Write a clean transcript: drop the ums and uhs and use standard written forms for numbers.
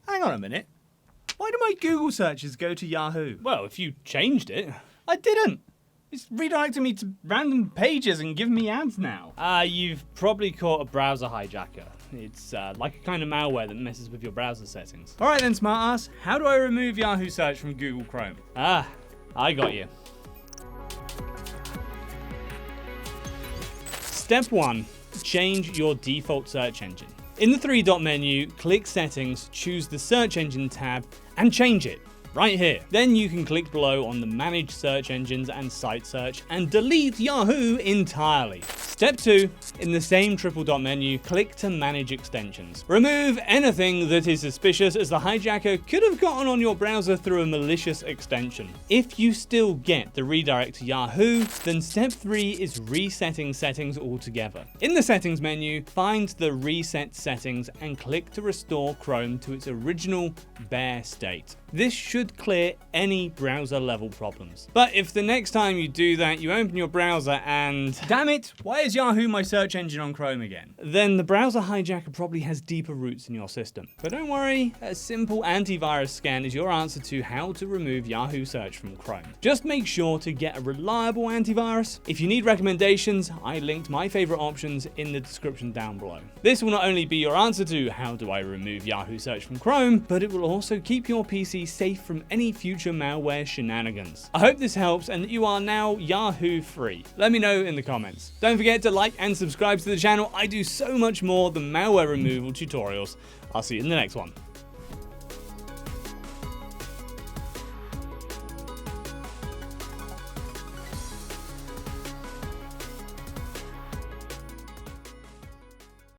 Hang on a minute. Why do my Google searches go to Yahoo? Well, if you changed it. I didn't. It's redirecting me to random pages and giving me ads now. You've probably caught a browser hijacker. It's like a kind of malware that messes with your browser settings. All right then, smartass. How do I remove Yahoo search from Google Chrome? I got you. Step 1. Change your default search engine. In the three-dot menu, click Settings, choose the Search Engine tab, and change it. Right here. Then you can click below on the Manage Search Engines and Site Search and delete Yahoo entirely. Step 2. In the same triple dot menu, click to Manage Extensions. Remove anything that is suspicious, as the hijacker could have gotten on your browser through a malicious extension. If you still get the redirect to Yahoo, then step 3 is resetting settings altogether. In the Settings menu, find the Reset Settings and click to restore Chrome to its original bare state. This should clear any browser level problems. But if the next time you do that, you open your browser and... Damn it! Why is Yahoo my search engine on Chrome again? Then the browser hijacker probably has deeper roots in your system. But don't worry, a simple antivirus scan is your answer to how to remove Yahoo search from Chrome. Just make sure to get a reliable antivirus. If you need recommendations, I linked my favorite options in the description down below. This will not only be your answer to how do I remove Yahoo search from Chrome, but it will also keep your PC safe from any future malware shenanigans. I hope this helps and that you are now Yahoo free. Let me know in the comments. Don't forget to like and subscribe to the channel. I do so much more than malware removal tutorials. I'll see you in the next one.